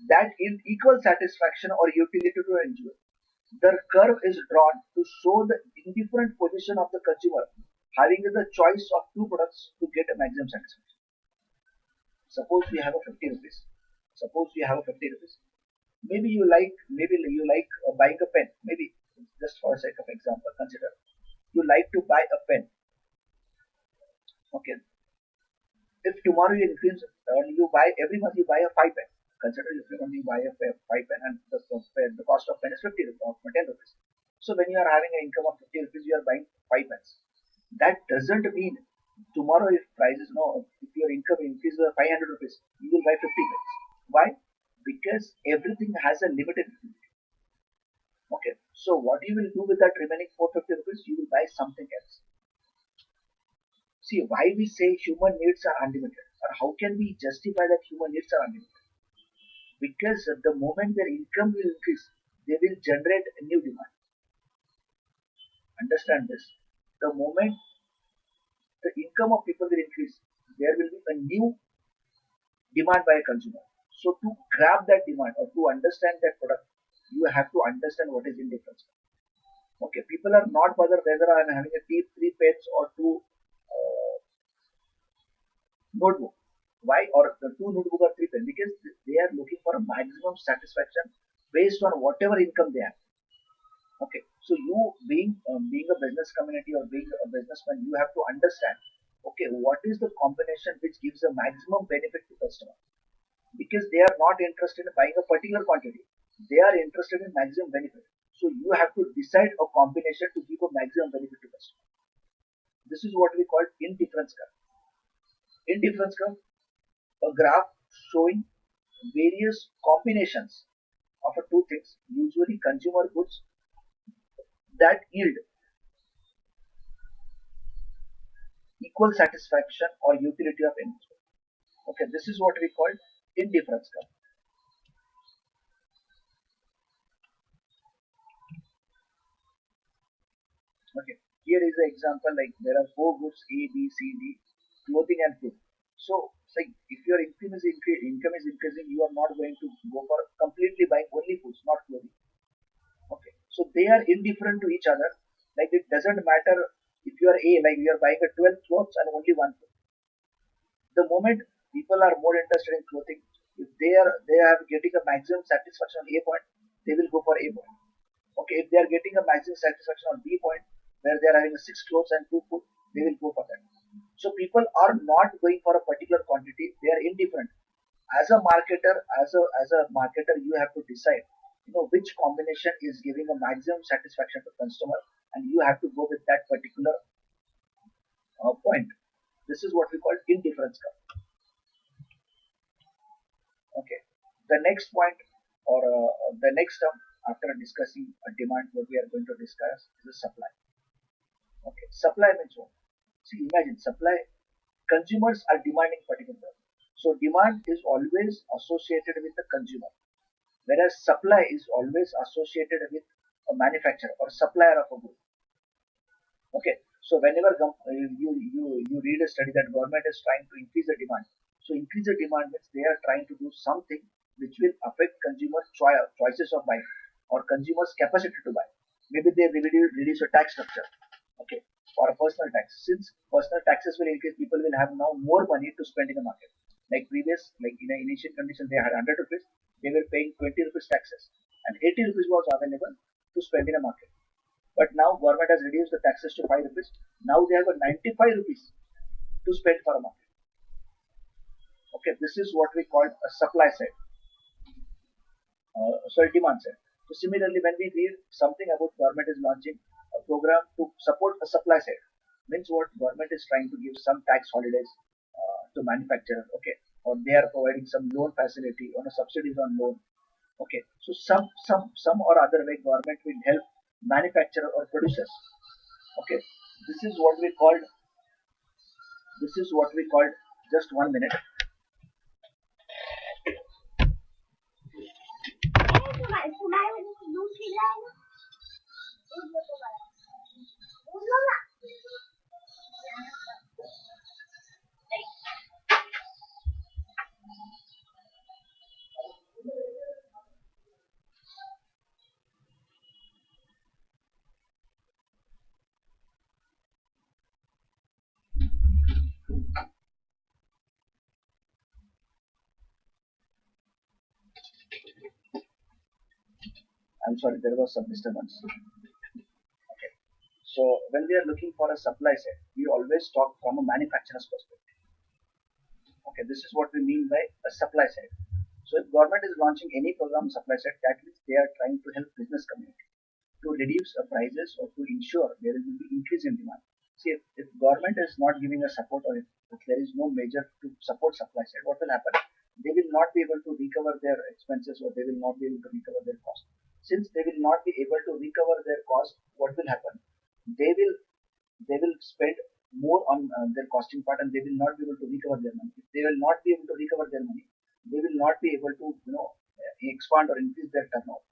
that in equal satisfaction or utility to an individual. The curve is drawn to show the indifferent position of the consumer having the choice of two products to get a maximum satisfaction. Suppose we have a 50 rupees. Suppose we have a 50 rupees. Maybe you like buying a pen. Maybe just for a sake of example, consider you like to buy a pen. Okay, if tomorrow you increase you buy every month you buy a 5 pen. Consider every month you buy a 5 pen and the cost of pen is 50 rupees or 10 rupees. So when you are having an income of 50 rupees, you are buying 5 pens. That doesn't mean tomorrow if prices no, if your income increases by 500 rupees, you will buy 50 pens. Why? Because everything has a limited utility. Okay, so what you will do with that remaining 450 rupees, you will buy something else. See, why we say human needs are unlimited, or how can we justify that human needs are unlimited? Because the moment their income will increase, they will generate a new demand. Understand this. The moment the income of people will increase, there will be a new demand by a consumer. So to grab that demand or to understand that product, you have to understand what is indifference. Okay, people are not bothered whether I am having a three pets or two notebook. Why? Or the two notebook or three pen? Because they are looking for a maximum satisfaction based on whatever income they have. Okay, so you being a business community or being a businessman, you have to understand. Okay, what is the combination which gives a maximum benefit to customer? Because they are not interested in buying a particular quantity, they are interested in maximum benefit. So you have to decide a combination to give a maximum benefit to customer. This is what we call indifference curve. Indifference curve, a graph showing various combinations of two things, usually consumer goods, that yield equal satisfaction or utility of investment. Okay, this is what we call indifference curve. Okay, here is an example like there are four goods A, B, C, D, clothing and food. So, say if your income is increasing, you are not going to go for completely buying only foods, not clothing. Okay, so they are indifferent to each other. Like it doesn't matter if you are A, like you are buying a 12 clothes and only one food. The moment people are more interested in clothing, if they are getting a maximum satisfaction on A point, they will go for A point. Okay, if they are getting a maximum satisfaction on B point, where they are having a six clothes and two food, they will go for that. So people are not going for a particular quantity; they are indifferent. As a marketer, you have to decide, which combination is giving a maximum satisfaction to consumer, and you have to go with that particular point. This is what we call indifference curve. Okay. The next point or the next term after discussing a demand, what we are going to discuss is the supply. Okay. Supply means what? See, imagine supply. Consumers are demanding particular product. So demand is always associated with the consumer, whereas supply is always associated with a manufacturer or supplier of a good. Okay. So whenever you read a study that government is trying to increase the demand. So increase the demand means they are trying to do something which will affect consumers' choices of buying or consumers' capacity to buy. Maybe they reduce a tax structure. Okay. For a personal tax. Since personal taxes will increase, people will have now more money to spend in the market. Like in an initial condition, they had 100 rupees, they were paying 20 rupees taxes, and 80 rupees was available to spend in a market. But now government has reduced the taxes to 5 rupees. Now they have a 95 rupees to spend for a market. Okay, this is what we call a supply side. Sorry, demand side. So similarly, when we read something about government is launching a program to support a supply side, means what government is trying to give some tax holidays to manufacturers, okay, or they are providing some loan facility or subsidies on loan, okay. So some or other way government will help manufacturer or producers, okay. This is what we called. This is what we called. Just 1 minute. I'm sorry, there was some disturbance. Okay. So when we are looking for a supply side, we always talk from a manufacturer's perspective. Okay, this is what we mean by a supply side. So if government is launching any program supply side, that means they are trying to help business community to reduce prices or to ensure there will be increase in demand. See, if government is not giving a support or if there is no measure to support supply side, what will happen? They will not be able to recover their expenses or they will not be able to recover their cost. Since they will not be able to recover their cost, what will happen? They will they will spend more on their costing part and they will not be able to recover their money. If they will not be able to recover their money, they will not be able to expand or increase their turnover.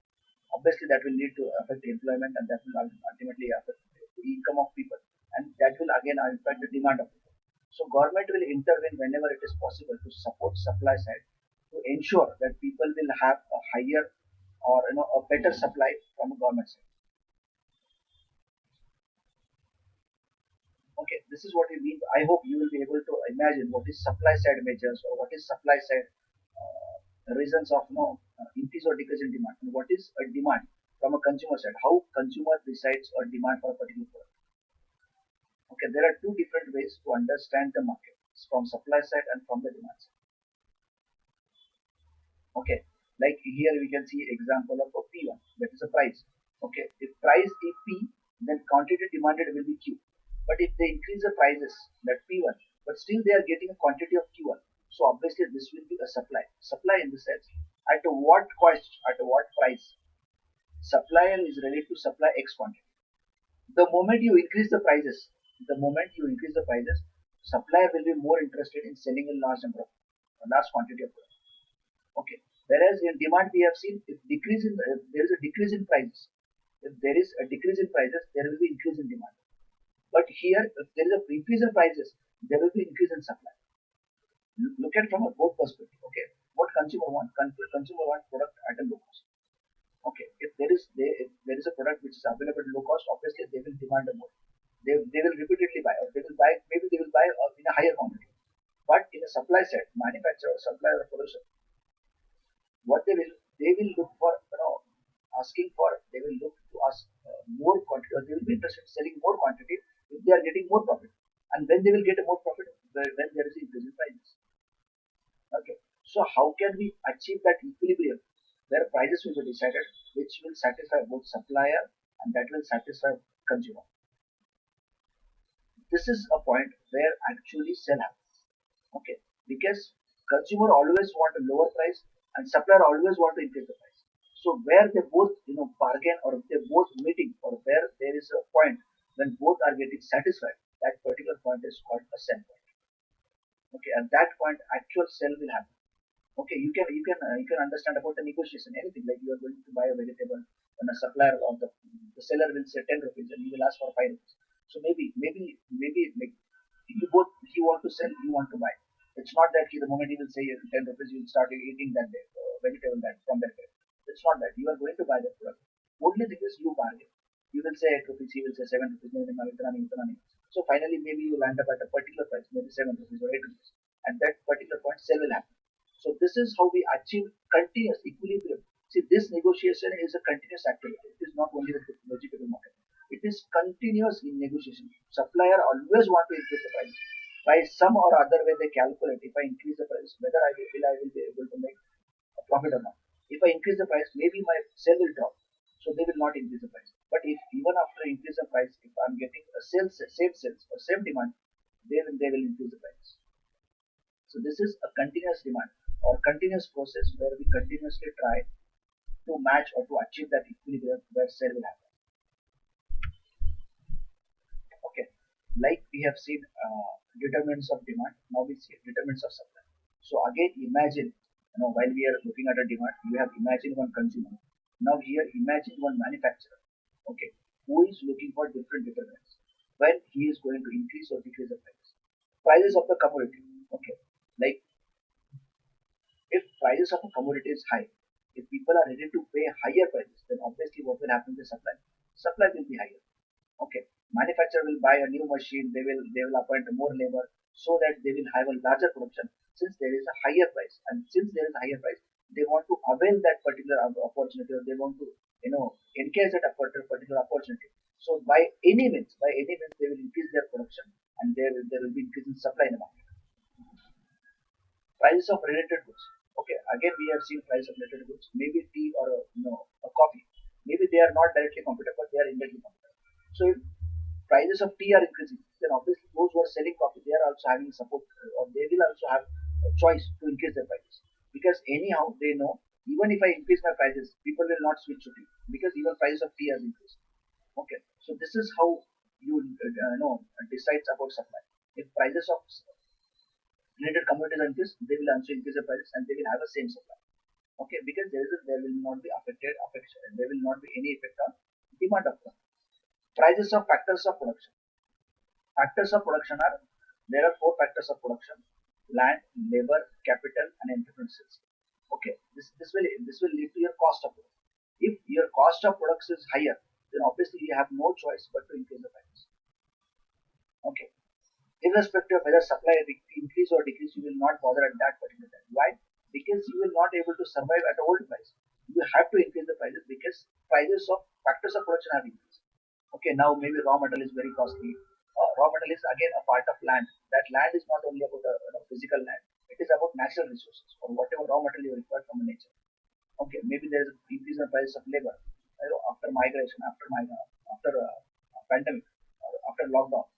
Obviously that will lead to affect employment and that will ultimately affect the income of people and that will again affect the demand of people. So government will intervene whenever it is possible to support supply side to ensure that people will have a higher or a better supply from a government side. Okay, this is what we mean. I hope you will be able to imagine what is supply side measures or what is supply side reasons of increase or decrease in demand and what is a demand from a consumer side, how consumer decides or demand for a particular product. Okay, there are two different ways to understand the market from supply side and from the demand side. Okay, like here we can see example of a P1, that is a price. Okay, if price is P, then quantity demanded will be Q. But if they increase the prices, that P1, but still they are getting a quantity of Q1, so obviously this will be a supply. Supply in the sense, at what cost, at what price, supplier is ready to supply X quantity. The moment you increase the prices, supplier will be more interested in selling a large number of, a large quantity of product. Okay. Whereas in demand we have seen if there is a decrease in prices, if there is a decrease in prices, there will be increase in demand. But here, if there is a increase in prices, there will be increase in supply. Look at from a both perspective. Okay, what consumer want? Consumer want product at a low cost. Okay, if there is a product which is available at low cost, obviously they will demand more. They will repeatedly buy, or they will buy in a higher quantity. But in a supply side, manufacturer, supplier, or producer, what they will look for, asking for, they will look to ask more quantity, or they will be interested in selling more quantity if they are getting more profit. And when they will get a more profit, when there is increase in prices. Okay, so how can we achieve that equilibrium where prices will be decided, which will satisfy both supplier and that will satisfy consumer? This is a point where actually sell happens. Okay, because consumer always want a lower price and supplier always want to increase the price. So where they both bargain or they both meeting or where there is a point when both are getting satisfied, that particular point is called a sell point. Okay, at that point actual sell will happen. Okay, you can understand about the negotiation, anything like you are going to buy a vegetable and a supplier or the seller will say 10 rupees and you will ask for 5 rupees. So maybe like you both, he want to sell, you want to buy. It's not that the moment he will say 10 rupees you will start eating that day, vegetable that from that day. It's not that you are going to buy that product. Only thing is you bargain. You will say 8 rupees, he will say 7 rupees, maybe itna. So finally maybe you will end up at a particular price, maybe 7 rupees or 8 rupees. At that particular point sell will happen. So this is how we achieve continuous equilibrium. See, this negotiation is a continuous activity. It is not only with the vegetable market. It is continuous in negotiation. Supplier always want to increase the price. By some or other way they calculate, if I increase the price, whether I will be able to make a profit or not. If I increase the price, maybe my sale will drop. So they will not increase the price. But if even after increase the price, if I'm getting a same sales or same demand, they will increase the price. So this is a continuous demand or continuous process where we continuously try to match or to achieve that equilibrium where sale will happen. Okay, like we have seen determinants of demand, now we see determinants of supply. So again, imagine, while we are looking at a demand, you have imagined one consumer. Now here, imagine one manufacturer, okay, who is looking for different determinants when he is going to increase or decrease the price. Prices of the commodity, okay, like if prices of a commodity is high, if people are ready to pay higher prices, then obviously what will happen to supply? Supply will be higher. Okay, manufacturer will buy a new machine, they will appoint more labor so that they will have a larger production since there is a higher price. And since there is a higher price, they want to avail that particular opportunity or they want to encase at a particular opportunity. So by any means, they will increase their production, and there will be increase in supply in the market. Prices of related goods. Okay, again we have seen price of related goods. Maybe tea or a coffee. Maybe they are not directly competitive, but they are indirectly competitive. So if prices of tea are increasing, then obviously those who are selling coffee, they are also having support, or they will also have a choice to increase their prices. Because anyhow, they know even if I increase my prices, people will not switch to tea because even prices of tea has increased. Okay, so this is how you decides about supply. If prices of related commodities are increased, they will also increase the prices and they will have the same supply. Okay, because there will not be there will not be any effect on demand of them. Prices of factors of production. Factors of production are there are four factors of production: land, labor, capital, and entrepreneurs. Okay, this will lead to your cost of production. If your cost of production is higher, then obviously you have no choice but to increase the prices. Okay, irrespective of whether supply increase or decrease, you will not bother at that particular time. Why? Because you will not able to survive at old price. You have to increase the prices because prices of factors of production have increased. Okay, now maybe raw material is very costly. Raw material is again a part of land. That land is not only about a physical land. It is about natural resources or whatever raw material you require from the nature. Okay, maybe there is an increase in the price of labor. After migration, after pandemic, or after lockdown,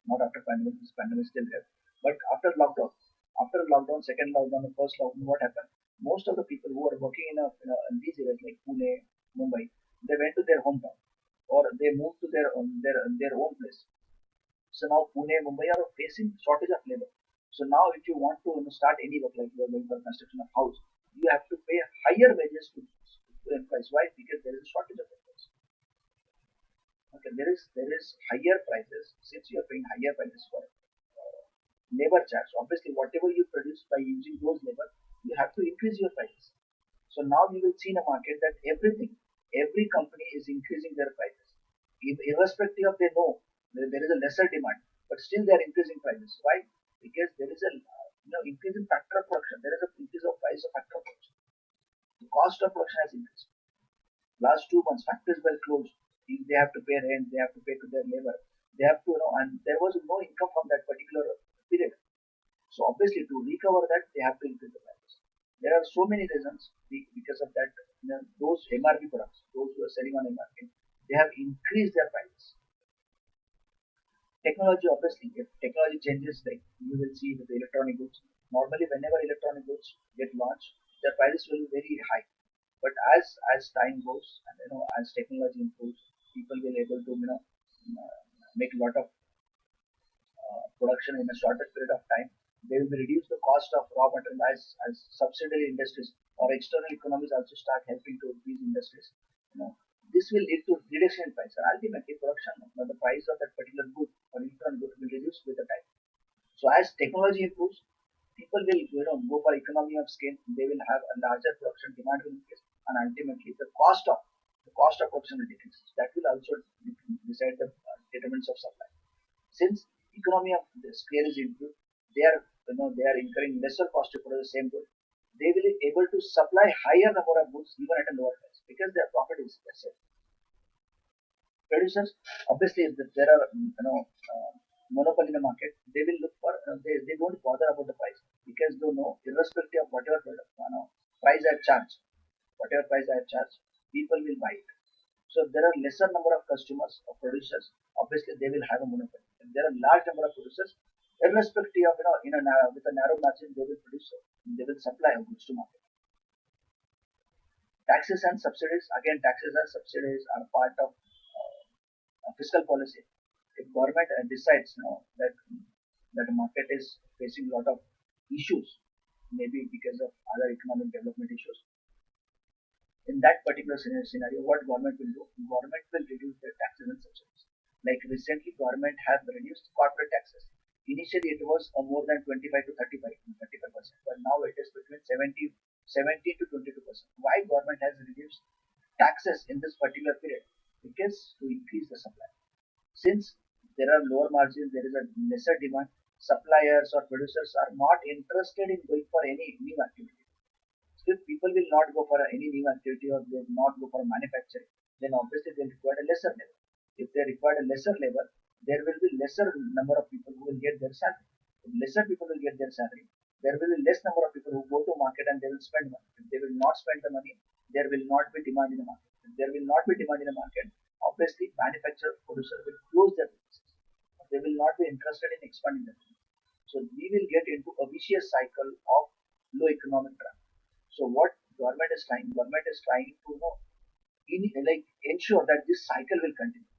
not after pandemic, this pandemic is still there. But after lockdown, second lockdown, the first lockdown, what happened? Most of the people who are working in these areas like Pune, Mumbai, they went to their hometown or they moved to their own place. So now Pune, Mumbai are facing shortage of labor. So now if you want to start any work like you are going for construction of house, you have to pay higher wages to employees. Why? Because there is a shortage of employees. Okay, there is higher prices since you are paying higher prices for labor charge. Obviously, whatever you produce by using those labor, you have to increase your prices. So now you will see in a market that every company is increasing their prices, irrespective of they know there is a lesser demand, but still they are increasing prices. Why? Because there is a increase in factor of production. There is a increase of price of factor of production. The cost of production has increased. Last 2 months, factories were closed. They have to pay rent. They have to pay to their labor. They have to and there was no income from that particular period. So obviously, to recover that, they have to increase the prices. There are so many reasons because of that. Those MRP products, those who are selling on MRP, they have increased their prices. Technology, obviously, if technology changes, like you will see with the electronic goods. Normally, whenever electronic goods get launched, their prices will be very high. But as time goes and as technology improves, people will able to make a lot of production in a shorter period of time. They will reduce the cost of raw material as subsidiary industries or external economies also start helping to these industries. This will lead to reduction in price and ultimately production. The price of that particular good or electronic good will reduce with the time. So as technology improves, people will go for economy of scale. They will have a larger production demand will increase, and ultimately the cost of production will decrease. That will also decide the determinants of supply. Since economy of the scale is improved, they are incurring lesser cost to produce the same good. They will be able to supply higher number of goods even at a lower price because their profit is lesser. Producers, obviously, if there are monopoly in the market, they will look for they don't bother about the price because they know irrespective of whatever price I charge, whatever price I charge, people will buy it. So if there are lesser number of customers or producers, obviously they will have a monopoly. If there are large number of producers, irrespective of with a narrow margin, they will produce, they will supply goods to market. Taxes and subsidies, again, taxes and subsidies are part of fiscal policy. If government decides that the market is facing a lot of issues, maybe because of other economic development issues, in that particular scenario, what government will do? Government will reduce their taxes and subsidies. Like recently, government has reduced corporate taxes. Initially, it was more than 25 to 35%, but now it is between 70 to 22%. Why government has reduced taxes in this particular period? Because to increase the supply. Since there are lower margins, there is a lesser demand. Suppliers or producers are not interested in going for any new activity. If people will not go for any new activity or they will not go for manufacturing, then obviously they will require a lesser labor. If they require a lesser labor, there will be lesser number of people who will get their salary. If lesser people will get their salary, there will be less number of people who go to market and they will spend money. If they will not spend the money, there will not be demand in the market. If there will not be demand in the market, obviously manufacturer producer will close their businesses. They will not be interested in expanding their business. So we will get into a vicious cycle of low economic growth. So what government is trying to like ensure that this cycle will continue.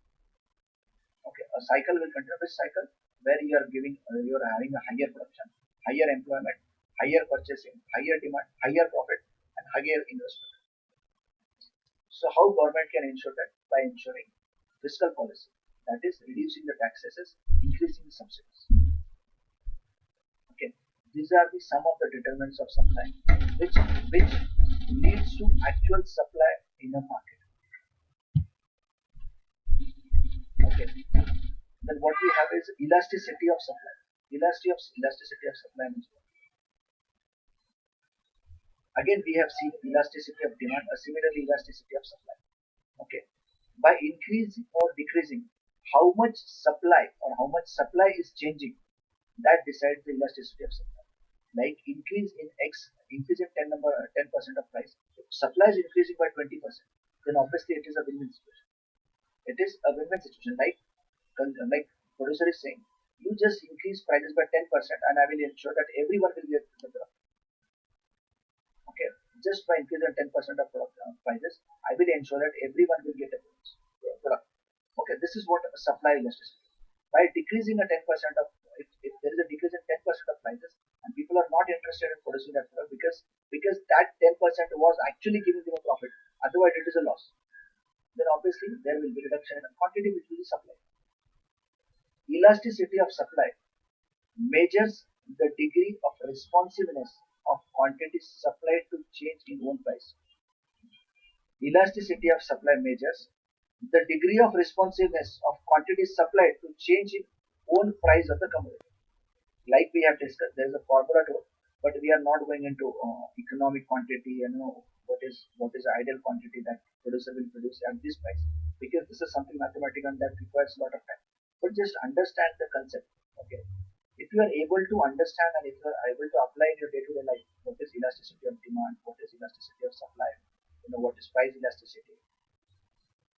Okay, a cycle will continue. This cycle where you are having a higher production, higher employment, higher purchasing, higher demand, higher profit, and higher investment. So how government can ensure that? By ensuring fiscal policy, that is reducing the taxes, increasing the subsidies. Okay, these are the some of the determinants of supply, which leads to actual supply in a market. Okay, then what we have is elasticity of supply. Elasticity of supply means what? Again, we have seen elasticity of demand, a similarly elasticity of supply. Okay, by increasing or decreasing how much supply or how much supply is changing, that decides the elasticity of supply. Like increase in 10% of price. If supply is increasing by 20%, then obviously it is a win-win situation. It is a win-win situation. Like producer is saying, you just increase prices by 10% and I will ensure that everyone will get the product. Okay, just by increasing 10% of prices, I will ensure that everyone will get a product. Okay, this is what supply elasticity. By decreasing a 10% of, if there is a decrease in 10% of prices and people are not interested in producing that product because that 10% was actually giving them a profit, otherwise it is a loss, then obviously there will be reduction in the quantity which will be supplied. Elasticity of supply measures the degree of responsiveness of quantities supplied to change in own price. Elasticity of supply measures the degree of responsiveness of quantities supplied to change in own price of the commodity. Like we have discussed, there is a formula to it, but we are not going into economic quantity and what is the ideal quantity that producer will produce at this price, because this is something mathematical and that requires a lot of time. But just understand the concept. Okay, if you are able to understand and if you are able to apply in your day-to-day life, what is elasticity of demand, what is elasticity of supply, what is price elasticity,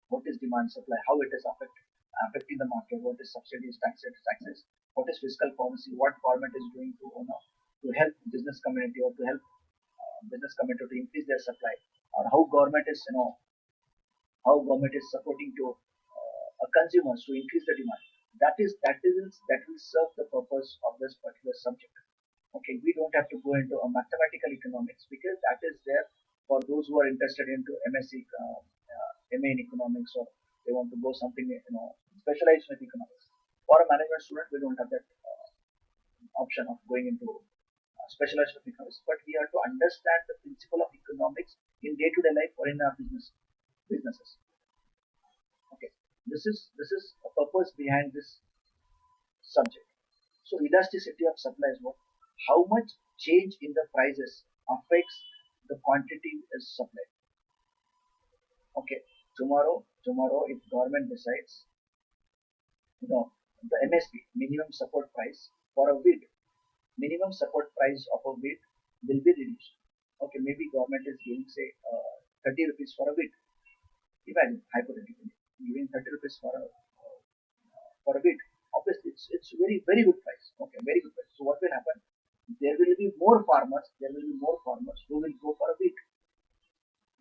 what is demand supply, how it is affecting the market, what is subsidies, taxes, what is fiscal policy, what government is doing to help business community or to help business community to increase their supply, or how government is supporting to consumers to increase the demand. That will serve the purpose of this particular subject. Okay, we don't have to go into a mathematical economics because that is there for those who are interested into MSc, MA in economics, or they want to go something specialized with economics. For a management student, we don't have that option of going into specialized with economics, but we have to understand the principle of economics in day-to-day life or in our businesses. Okay, this is a purpose behind this subject. So elasticity of supply is what? How much change in the prices affects the quantity is supplied. Okay, tomorrow if government decides, the MSP, minimum support price for a wheat, minimum support price of a wheat will be reduced. Okay, maybe government is giving say 30 rupees for a wheat. Imagine hypothetically giving 30 rupees for a wheat. Obviously, it's very good price. Okay, very good price. So what will happen? There will be more farmers. Who will go for a wheat.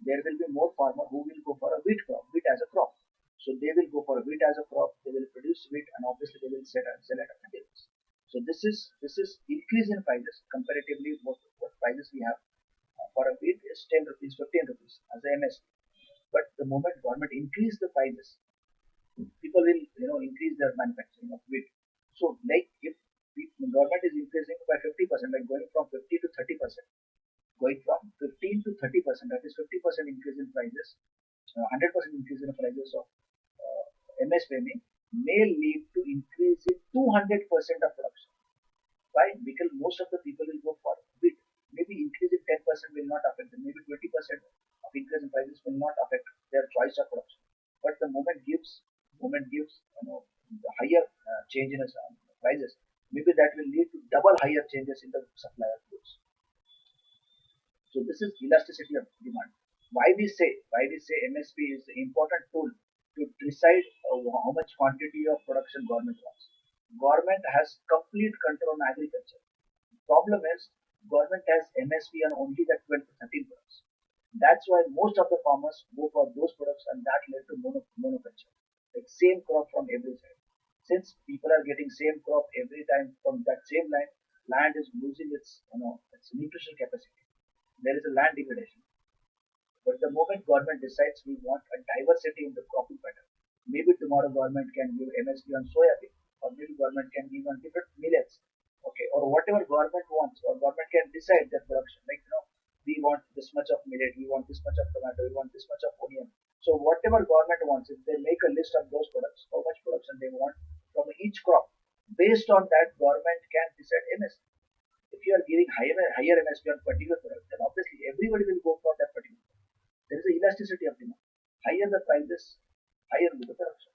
There will be more farmers who will go for a wheat as a crop. So they will go for a wheat as a crop. They will produce wheat, and obviously they will sell it at retailers. So this is increase in prices comparatively what prices we have for a wheat is 10 rupees, 15 rupees as a MSP. But the moment government increase the prices, people will increase their manufacturing of wheat. So like if the government is increasing by 50%, like going from 50 to 30%, going from 15 to 30%, that is 50% increase in prices, 100% increase in the prices of MSP may lead to increase in 200% of production. Why? Because most of the people will go for wheat. Maybe increase in 10% 10% will not affect them. Maybe 20% of increase in prices will not affect their choice of production. But the moment gives the higher change in prices, maybe that will lead to double higher changes in the supply of goods. So this is elasticity of demand. Why we say MSP is an important tool to decide how much quantity of production government wants. Government has complete control on agriculture. Problem is government has MSP on only the 12 to 13 products. That's why most of the farmers go for those products, and that led to monoculture, like same crop from every side. Since people are getting same crop every time from that same land is losing its nutritional capacity. There is a land degradation. But the moment government decides we want a diversity in the cropping pattern, maybe tomorrow government can give MSP on soya bean, or maybe government can give on different millets, okay, or whatever government wants, or government can decide their production. Like we want this much of millet, we want this much of tomato, we want this much of onion. So whatever government wants, if they make a list of those products, how much production they want from each crop, based on that, government can decide MSP. If you are giving higher MSP on particular product, then obviously everybody will go for that particular product. There is a elasticity of demand. Higher the prices, higher will the production.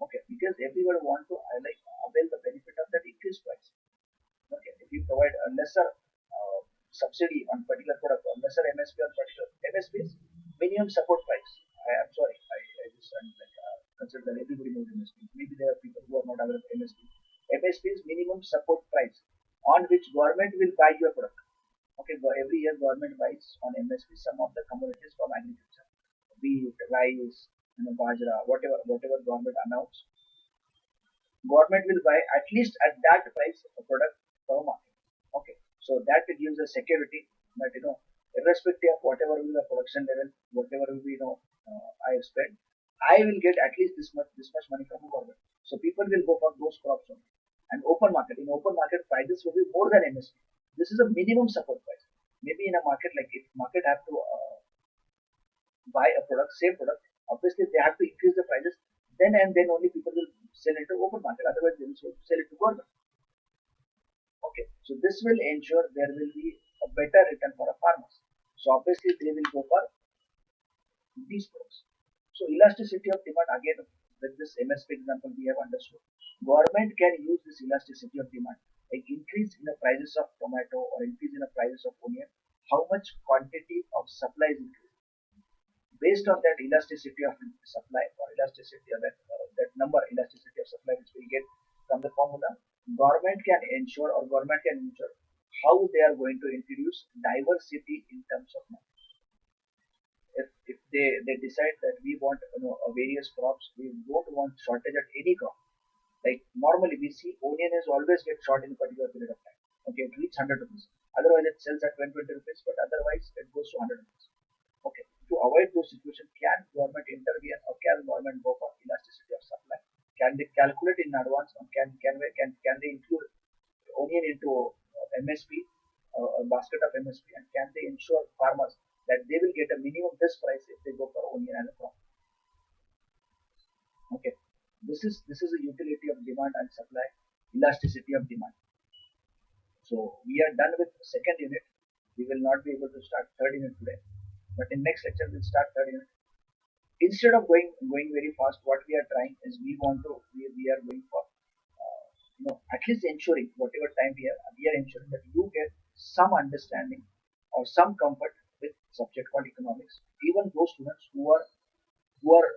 Okay, because everybody want to avail the benefit of that increased price. Okay, if you provide a lesser subsidy on particular product or lesser MSP on particular MSP is minimum support price. I am sorry, I just consider that everybody knows MSP. Maybe there are people who are not aware of MSP. MSP is minimum support price on which government will buy your product. Okay, every year government buys on MSP some of the commodities from agriculture, wheat, rice, bajra, whatever government announce, government will buy at least at that price a product from market. Okay, so that gives a security that irrespective of whatever will be the production level, whatever will be I have spent, I will get at least this much money from the government. So people will go for those crops only. And open market, in open market prices will be more than MSP. This is a minimum support price. Maybe in a market, like if market have to buy a product, same product, obviously they have to increase the prices. Then and then only people will sell it to open market. Otherwise, they will sell it to government. Okay, so this will ensure there will be a better return for a farmers. So obviously they will go for these products. So elasticity of demand, again with this MSP example we have understood. Government can use this elasticity of demand, like increase in the prices of tomato or increase in the prices of onion, how much quantity of supply is increased. Based on that elasticity of supply or elasticity of that number, elasticity of supply which we get from the formula, government can ensure or government can ensure how they are going to introduce diversity in terms of market. If they decide that we want various crops, we don't want shortage at any crop. Like normally we see onion is always get short in a particular period of time. Okay, it reaches 100 rupees. Otherwise it sells at 120 rupees, but otherwise it goes to 100 rupees. Okay, to avoid those situations, can government intervene or can government go for elasticity of supply? Can they calculate in advance or can they include onion into MSP, a basket of MSP, and can they ensure farmers that they will get a minimum this price if they go for onion and a crop? Okay, this is a utility of demand and supply, elasticity of demand. So we are done with second unit. We will not be able to start third unit today, but in next lecture we'll start third unit. Instead of going very fast, what we are trying is we are going for at least ensuring whatever time we are ensuring that you get some understanding or some comfort with subject called economics. Even those students who are